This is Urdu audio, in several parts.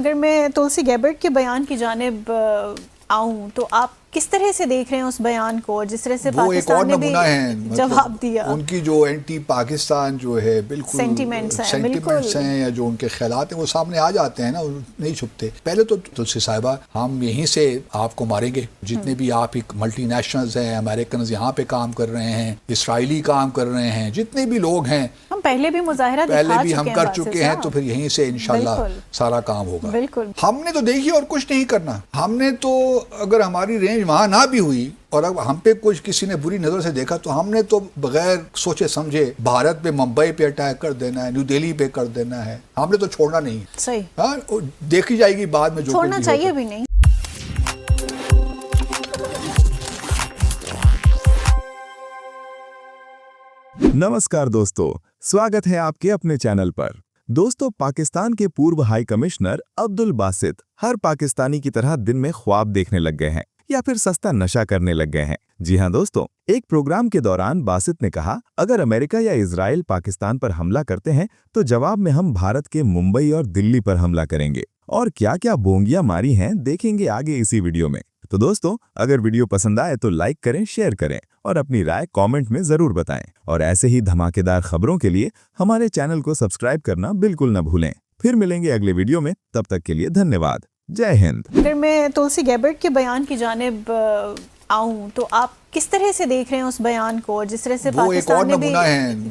اگر میں تلسی گیبرٹ کے بیان کی جانب آؤں تو آپ کس طرح سے دیکھ رہے ہیں اس بیان کو، جس طرح سے پاکستان نے بھی جواب دیا؟ ان کی جو اینٹی پاکستان جو ہے بالکل سینٹیمنٹس ہیں یا جو ان کے خیالات ہیں وہ سامنے آ جاتے ہیں نا، نہیں چھپتے۔ پہلے تو تلسی صاحبہ ہم یہیں سے آپ کو ماریں گے، جتنے بھی آپ ملٹی نیشنلز ہیں، امریکنز یہاں پہ کام کر رہے ہیں، اسرائیلی کام کر رہے ہیں، جتنے بھی لوگ ہیں، ہم پہلے بھی مظاہرہ پہلے بھی ہم کر چکے ہیں، تو پھر یہیں سے انشاءاللہ سارا کام ہوگا۔ ہم نے تو دیکھیے اور کچھ نہیں کرنا، ہم نے تو اگر ہماری رینج وہاں نہ بھی ہوئی اور اب ہم پہ کچھ کسی نے بری نظر سے دیکھا تو ہم نے تو بغیر سوچے سمجھے بھارت پہ، ممبئی پہ اٹیک کر دینا ہے، نیو دہلی پہ کر دینا ہے، ہم نے تو چھوڑنا نہیں۔ صحیح، ہاں، دیکھی جائے گی بعد میں، جو چھوڑنا چاہیے بھی نہیں۔ نمسکار دوستو، سواگت ہے آپ کے اپنے چینل پر۔ دوستو، پاکستان کے پورو ہائی کمشنر عبدالباسط ہر پاکستانی کی طرح دن میں خواب دیکھنے لگ گئے ہیں یا پھر سستا نشہ کرنے لگ گئے ہیں۔ جی ہاں دوستو، ایک پروگرام کے دوران باسط نے کہا، اگر امریکہ یا اسرائیل پاکستان پر حملہ کرتے ہیں تو جواب میں ہم بھارت کے ممبئی اور دلی پر حملہ کریں گے، اور کیا کیا بونگیاں ماری ہیں دیکھیں گے آگے اسی ویڈیو میں۔ تو دوستو، اگر ویڈیو پسند آئے تو لائک کریں، شیئر کریں اور اپنی رائے کامنٹ میں ضرور بتائیں، اور ایسے ہی دھماکے دار خبروں کے لیے ہمارے چینل کو سبسکرائب کرنا بالکل نہ بھولیں۔ پھر ملیں گے اگلے ویڈیو میں، تب تک کے لیے دھنیواد۔ جے ہند۔ اگر میں تلسی گیبرٹ کے بیان کی جانب آؤں تو آپ کس طرح سے دیکھ رہے ہیں اس بیان کو، جس طرح سے پاکستان نے بھی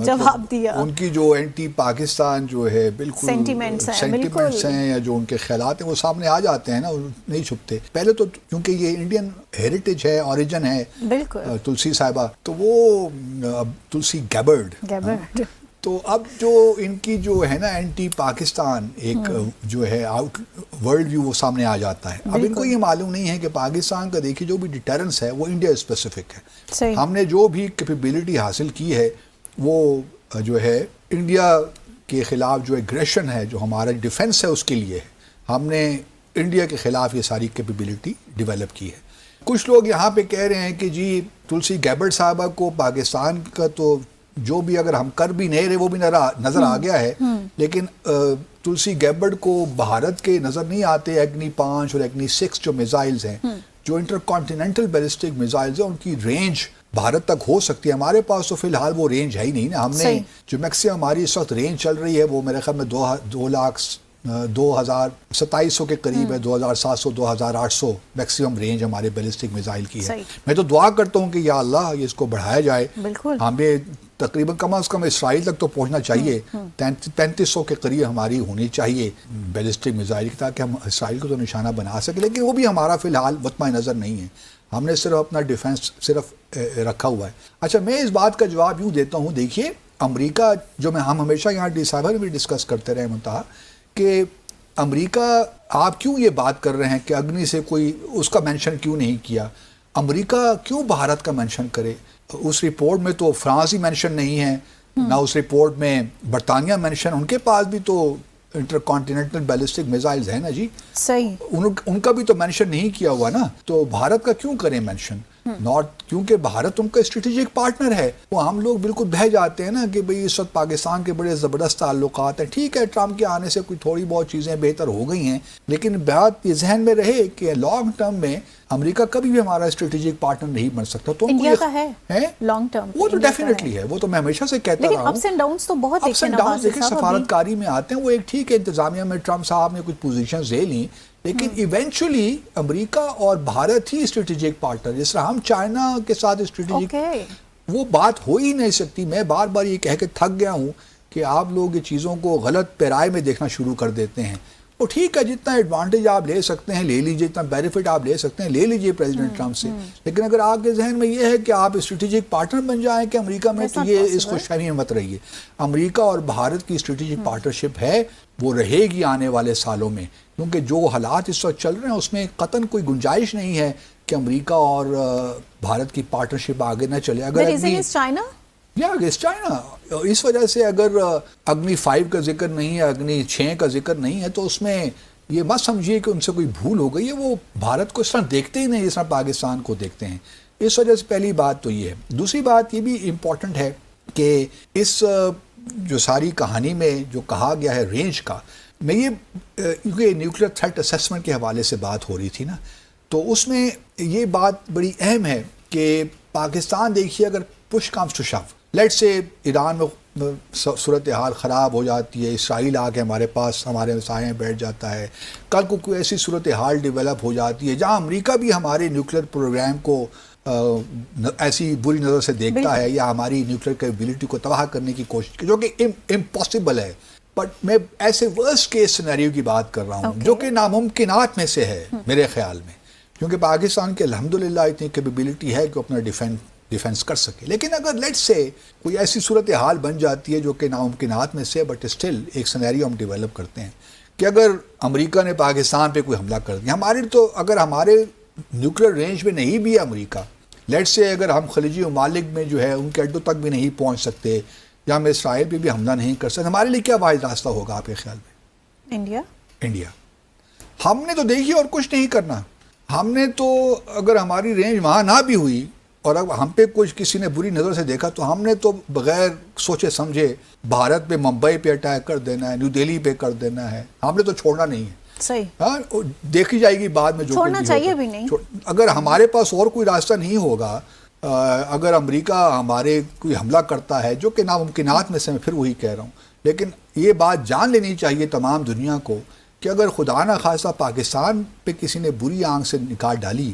جواب دیا؟ ان کی جو اینٹی پاکستان جو ہے بالکل سینٹیمنٹس ہیں یا جو ان کے خیالات ہیں وہ سامنے آ جاتے ہیں نا، نہیں چھپتے۔ پہلے تو کیونکہ یہ انڈین ہیریٹیج ہے، اوریجن ہے بالکل تلسی صاحبہ، تو وہ تلسی گیبرٹ، تو اب جو ان کی جو ہے نا اینٹی پاکستان ایک جو ہے آؤٹ ورلڈ ویو وہ سامنے آ جاتا ہے۔ اب ان کو یہ معلوم نہیں ہے کہ پاکستان کا دیکھیے جو بھی ڈیٹرنس ہے وہ انڈیا اسپیسیفک ہے۔ ہم نے جو بھی کیپیبلٹی حاصل کی ہے وہ جو ہے انڈیا کے خلاف جو ایگریشن ہے، جو ہمارا ڈیفنس ہے، اس کے لیے ہے۔ ہم نے انڈیا کے خلاف یہ ساری کیپیبلٹی ڈیولپ کی ہے۔ کچھ لوگ یہاں پہ کہہ رہے ہیں کہ جی تلسی گیبرٹ صاحبہ کو پاکستان کا تو جو بھی اگر ہم کر بھی نہیں رہے وہ بھی نظر آ گیا ہے، لیکن تلسی گیبرٹ کو بھارت کے نظر نہیں آتے ایگنی 5 اور ایگنی 6 جو میزائلز ہیں، جو انٹر کانٹیننٹل بیلسٹک میزائلز ہیں، ان کی رینج بھارت تک ہو سکتی ہے۔ ہمارے پاس تو فی الحال وہ رینج ہے ہی نہیں نا۔ ہم نے جو میکسیمم ہماری اس وقت رینج چل رہی ہے وہ میرے خیال میں 2,2700 کے قریب ہے، 2,700 2,800 میکسیمم رینج ہمارے بیلسٹک میزائل کی ہے۔ میں تو دعا کرتا ہوں کہ یا اللہ یہ اس کو بڑھایا جائے، ہمیں تقریباً کم از کم اسرائیل تک تو پہنچنا چاہیے، 3,500 کے قریب ہماری ہونی چاہیے بیلسٹک میزائل، تاکہ ہم اسرائیل کو تو نشانہ بنا سکیں، لیکن وہ بھی ہمارا فی الحال مطمع نظر نہیں ہے۔ ہم نے صرف اپنا ڈیفنس صرف رکھا ہوا ہے۔ اچھا، میں اس بات کا جواب یوں دیتا ہوں، دیکھیے امریکہ جو ہم ہمیشہ یہاں صاحبہ بھی ڈسکس کرتے رہے منتہا کہ امریکہ آپ کیوں یہ بات کر رہے ہیں کہ اگنی سے کوئی اس کا مینشن کیوں نہیں کیا؟ امریکہ کیوں بھارت کا مینشن کرے؟ اس رپورٹ میں تو فرانس ہی مینشن نہیں ہے، نہ اس رپورٹ میں برطانیہ مینشن، ان کے پاس بھی تو انٹر کانٹیننٹل بیلسٹک میزائلز ہیں نا جی، صحیح، ان کا بھی تو مینشن نہیں کیا ہوا نا، تو بھارت کا کیوں کریں مینشن؟ کیونکہ بھارت ان کا اسٹریٹجک پارٹنر ہے۔ وہ ہم لوگ بالکل بہہ جاتے ہیں نا کہ بھئی اس وقت پاکستان کے بڑے زبردست تعلقات ہیں، ٹھیک ہے ٹرمپ کے آنے سے کوئی تھوڑی بہت چیزیں بہتر ہو گئی ہیں، لیکن بات یہ ذہن میں رہے کہ لانگ ٹرم میں امریکہ کبھی بھی ہمارا اسٹریٹجک پارٹنر نہیں بن سکتا۔ تو انڈیا کا ہے لانگ ٹرم، وہ تو ڈیفینیٹلی ہے، وہ تو میں ہمیشہ سے کہتا رہا ہوں، لیکن اپس اینڈ ڈاؤنز تو بہت دیکھیں سفارتکاری میں آتے ہیں، وہ ایک ٹھیک ہے انتظامیہ میں ٹرمپ صاحب نے کچھ پوزیشنز لے لیں، لیکن ایونچولی امریکہ اور بھارت ہی اسٹریٹجک پارٹنر، جس طرح ہم چائنا کے ساتھ اسٹریٹجک، وہ بات ہو ہی نہیں سکتی۔ میں بار بار یہ کہہ کے تھک گیا ہوں کہ آپ لوگ یہ چیزوں کو غلط پیرائے میں دیکھنا شروع کر دیتے ہیں۔ وہ ٹھیک ہے جتنا ایڈوانٹیج آپ لے سکتے ہیں لے لیجئے، جتنا بینیفٹ آپ لے سکتے ہیں لے لیجئے پریزیڈنٹ ٹرمپ سے، لیکن اگر آپ کے ذہن میں یہ ہے کہ آپ اسٹریٹجک پارٹنر بن جائیں کہ امریکہ میں، تو یہ اس خوش فہمی میں مت رہیے۔ امریکہ اور بھارت کی اسٹریٹجک پارٹنرشپ ہے، وہ رہے گی آنے والے سالوں میں، کیونکہ جو حالات اس وقت چل رہے ہیں اس میں قطعاً کوئی گنجائش نہیں ہے کہ امریکہ اور بھارت کی پارٹنرشپ آگے نہ چلے۔ اگر چائنا، اس وجہ سے اگر اگنی 5 کا ذکر نہیں ہے، اگنی 6 کا ذکر نہیں ہے، تو اس میں یہ مت سمجھیے کہ ان سے کوئی بھول ہو گئی ہے، وہ بھارت کو اس طرح دیکھتے ہی نہیں جس طرح پاکستان کو دیکھتے ہیں۔ اس وجہ سے پہلی بات تو یہ ہے۔ دوسری بات یہ بھی امپورٹنٹ ہے کہ اس جو ساری کہانی میں جو کہا گیا ہے رینج کا، میں یہ کیونکہ نیوکلیر تھریٹ اسیسمنٹ کے حوالے سے بات ہو رہی تھی نا، تو اس میں یہ بات بڑی اہم ہے کہ پاکستان دیکھیے اگر push comes to shove, late سے ایران میں صورتحال خراب ہو جاتی ہے، اسرائیل آ کے ہمارے پاس ہمارے سائے بیٹھ جاتا ہے، کل کو کوئی ایسی صورتحال ڈیولپ ہو جاتی ہے جہاں امریکہ بھی ہمارے نیوکلیر پروگرام کو ایسی بری نظر سے دیکھتا ہے یا ہماری نیوکلیر کیپیبلٹی کو تباہ کرنے کی کوشش کی، جو کہ امپاسبل ہے، بٹ میں ایسے ورسٹ کیس سینیریو کی بات کر رہا ہوں جو کہ ناممکنات میں سے ہے میرے خیال میں، کیونکہ پاکستان کے الحمدللہ اتنی کیپیبلٹی ہے کہ اپنا ڈیفینس کر سکے. لیکن اگر لیٹ سے کوئی ایسی صورتحال بن جاتی ہے جو کہ ناممکنات میں سے، بٹ اسٹل ایک سینیریو ہم ڈیولپ کرتے ہیں کہ اگر امریکہ نے پاکستان پہ کوئی حملہ کر دیا، ہمارے تو اگر ہمارے نیوکلیر رینج میں نہیں بھی ہے امریکہ، لیٹ سے اگر ہم خلیجی ممالک میں جو ہے ان کے اڈوں تک بھی نہیں پہنچ سکتے یا ہم اسرائیل پہ بھی حملہ نہیں کر سکتے، ہمارے لیے کیا واحد راستہ ہوگا آپ کے خیال میں؟ انڈیا. ہم نے تو دیکھیے اور کچھ نہیں کرنا، ہم نے تو اگر ہماری رینج وہاں نہ بھی ہوئی اور اب ہم پہ کچھ کسی نے بری نظر سے دیکھا تو ہم نے تو بغیر سوچے سمجھے بھارت پہ، ممبئی پہ اٹیک کر دینا ہے، نیو دہلی پہ کر دینا ہے، ہم نے تو چھوڑنا نہیں ہے. صحیح. ہاں دیکھی جائے گی بعد میں، جو چھوڑنا چاہیے بھی نہیں. اگر ہمارے پاس اور کوئی راستہ نہیں ہوگا، اگر امریکہ ہمارے کوئی حملہ کرتا ہے جو کہ ناممکنات میں سے، میں پھر وہی کہہ رہا ہوں، لیکن یہ بات جان لینی چاہیے تمام دنیا کو کہ اگر خدا نہ خواستہ پاکستان پہ کسی نے بری آنکھ سے نگاہ ڈالی،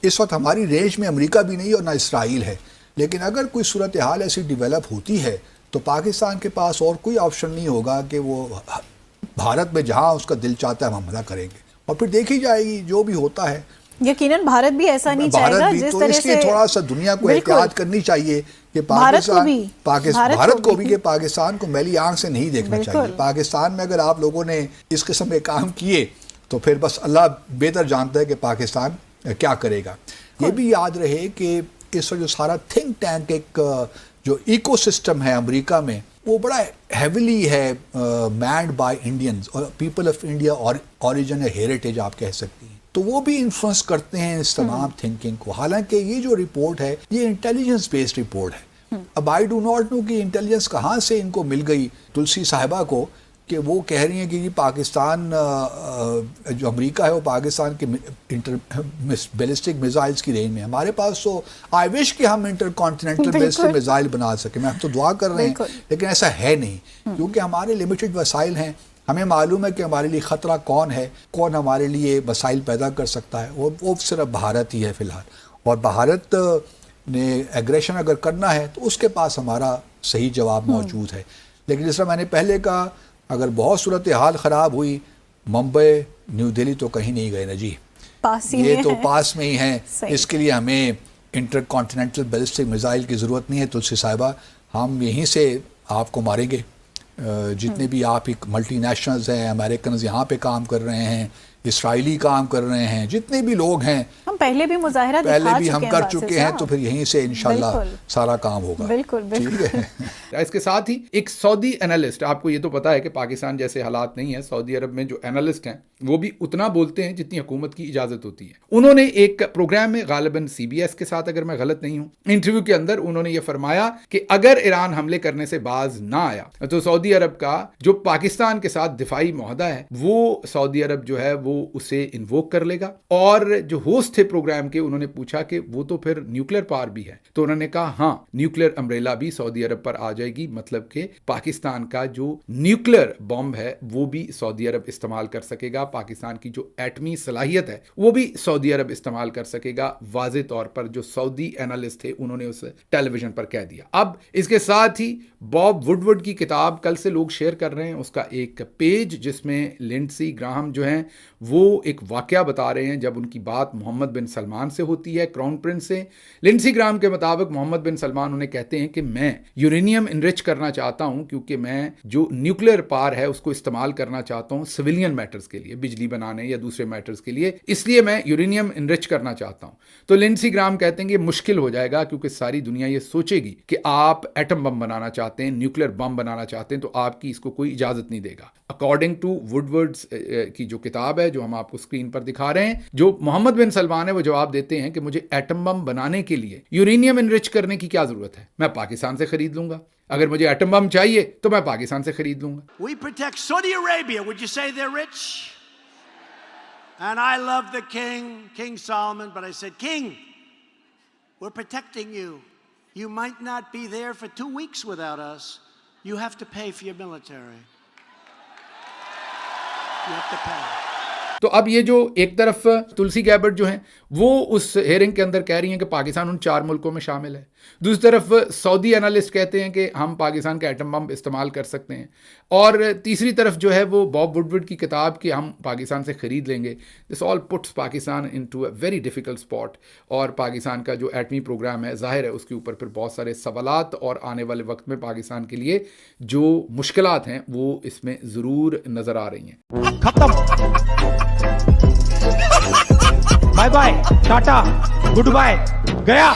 اس وقت ہماری رینج میں امریکہ بھی نہیں اور نہ اسرائیل ہے، لیکن اگر کوئی صورتحال ایسی ڈیولپ ہوتی ہے تو پاکستان کے پاس اور کوئی آپشن نہیں ہوگا کہ وہ بھارت میں جہاں اس کا دل چاہتا ہے ہم حملہ کریں گے، اور پھر دیکھی جائے گی جو بھی ہوتا ہے. یقیناً بھارت بھی ایسا نہیں چاہے گا جس طرح سے، اس لیے تھوڑا سا دنیا کو احتیاط کرنی چاہیے کہ بھارت کو بھی کہ پاکستان کو میلی آنکھ سے نہیں دیکھنا چاہیے. پاکستان میں اگر آپ لوگوں نے اس قسم کے کام کیے تو پھر بس اللہ بہتر جانتا ہے کہ پاکستان کیا کرے گا. یہ بھی یاد رہے کہ اس وقت جو سارا تھنک ٹینک ایک جو ایکو سسٹم ہے امریکہ میں، وہ بڑا ہیویلی ہے مینڈ بائی انڈینز اور پیپل آف انڈیا، اوریجن ہے، ہیریٹیج آپ کہہ سکتی ہیں، تو وہ بھی انفلوئنس کرتے ہیں اس تمام تھنکنگ کو. حالانکہ یہ جو رپورٹ ہے یہ انٹیلیجنس بیسڈ رپورٹ ہے. اب آئی ڈو ناٹ نو کہ انٹیلیجنس کہاں سے ان کو مل گئی تلسی صاحبہ کو کہ وہ کہہ رہی ہیں کہ یہ پاکستان جو امریکہ ہے وہ پاکستان کے بیلسٹک میزائلز کی رینج میں. ہمارے پاس تو آئی وش کہ ہم انٹر کانٹیننٹل بیلسٹک میزائل بنا سکیں، میں ہم تو دعا کر رہے ہیں، لیکن ایسا ہے نہیں کیونکہ ہمارے لمیٹڈ وسائل ہیں. ہمیں معلوم ہے کہ ہمارے لیے خطرہ کون ہے، کون ہمارے لیے وسائل پیدا کر سکتا ہے، وہ صرف بھارت ہی ہے فی الحال. اور بھارت نے ایگریشن اگر کرنا ہے تو اس کے پاس ہمارا صحیح جواب موجود ہے. لیکن جس طرح میں نے پہلے کہا، اگر بہت صورتحال خراب ہوئی، ممبئی، نیو دہلی تو کہیں نہیں گئے نا جی، یہ تو پاس میں ہی ہیں. اس کے لیے ہمیں انٹر کانٹیننٹل بیلسٹک میزائل کی ضرورت نہیں ہے تلسی صاحبہ. ہم یہیں سے آپ کو ماریں گے. جتنے بھی آپ ایک ملٹی نیشنلز ہیں، امریکنز یہاں پہ کام کر رہے ہیں، اسرائیلی کام کر رہے ہیں، جتنے بھی لوگ ہیں، ہم پہلے بھی مظاہرہ پہلے بھی ہم کر چکے ہیں، تو پھر یہیں سے انشاءاللہ سارا کام ہوگا. بالکل. اس کے ساتھ ہی ایک سعودی اینالسٹ، آپ کو یہ تو پتا ہے کہ پاکستان جیسے حالات نہیں ہیں، سعودی عرب میں جو اینالسٹ ہیں وہ بھی اتنا بولتے ہیں جتنی حکومت کی اجازت ہوتی ہے. انہوں نے ایک پروگرام میں غالباً CBS کے ساتھ، اگر میں غلط نہیں ہوں، انٹرویو کے اندر انہوں نے یہ فرمایا کہ اگر ایران حملے کرنے سے باز نہ آیا تو سعودی عرب کا جو پاکستان کے ساتھ دفاعی معاہدہ ہے وہ سعودی عرب جو ہے وہ اسے انووک کر لے گا. اور جو ہوسٹ تھے پروگرام کے، انہوں نے پوچھا کہ وہ تو پھر نیوکلیر پاور بھی ہے، تو انہوں نے کہا ہاں، نیوکلیر امبریلا بھی سعودی عرب پر آ جائے گی، مطلب کہ پاکستان کا جو نیوکلیر بم ہے وہ بھی سعودی عرب استعمال کر سکے گا، پاکستان کی جو ایٹمی صلاحیت ہے وہ بھی سعودی عرب استعمال کر سکے گا. واضح طور پر جو سعودی اینالسٹ تھے انہوں نے اسے ٹیلی ویژن پر کہہ دیا. اب اس کے ساتھ ہی باب وڈورڈ کی کتاب کل سے لوگ شیئر کر رہے ہیں، اس کا ایک پیج جس میں لنڈسی گراہم جو ہیں وہ ایک واقعہ بتا رہے ہیں جب ان کی بات محمد بن سلمان سے ہوتی ہے، کراؤن پرنس سے. لنڈسی گراہم کے مطابق محمد بن سلمان انہیں کہتے ہیں کہ میں یورینیم انرچ کرنا چاہتا ہوں کیونکہ میں جو نیوکلیر پاور ہے اس کو استعمال کرنا چاہتا ہوں سویلین میٹرز کے لیے، بجلی بنانے یا دوسرے میٹرز کے لیے، اس لیے میں یورینیم انرچ کرنا چاہتا ہوں. تو لنڈسی گراہم کہتے ہیں کہ مشکل ہو جائے گا کیونکہ ساری دنیا یہ سوچے گی کہ آپ ایٹم بم بنانا چاہتے ہیں، نیوکلیر بم بنانا چاہتے ہیں، تو آپ کی اس کو کوئی اجازت نہیں دے گا. اکارڈنگ ٹو وڈورڈز کی جو کتاب ہے جو ہم آپ کو اسکرین پر دکھا رہے ہیں. جو محمد بن سلمان ہے وہ جواب دیتے ہیں کہ مجھے ایٹم بم بنانے کے لیے یورینیم انرچ کرنے کی کیا ضرورت ہے, میں پاکستان سے خرید لوں گا. اگر مجھے ایٹم بم چاہیے تو میں پاکستان سے خرید لوں گا. We protect Saudi Arabia. Would you say they're rich? And I love the king, King Solomon, but I said, King, we're protecting you. You might not be there for 2 weeks without us. You have to pay for your military. You have to pay. تو اب یہ جو ایک طرف تلسی گیبٹ جو ہیں وہ اس ہیئرنگ کے اندر کہہ رہی ہیں کہ پاکستان ان 4 ملکوں میں شامل ہے. دوسری طرف سعودی انالسٹ کہتے ہیں کہ ہم پاکستان کا ایٹم بم استعمال کر سکتے ہیں. اور تیسری طرف جو ہے وہ باب وڈورڈ کی کتاب کہ ہم پاکستان سے خرید لیں گے. This all puts Pakistan into a very difficult spot. اور پاکستان کا جو ایٹمی پروگرام ہے ظاہر ہے اس کے اوپر پھر بہت سارے سوالات اور آنے والے وقت میں پاکستان کے لیے جو مشکلات ہیں وہ اس میں ضرور نظر آ رہی ہیں. ختم. Bye bye, tata, goodbye, گیا.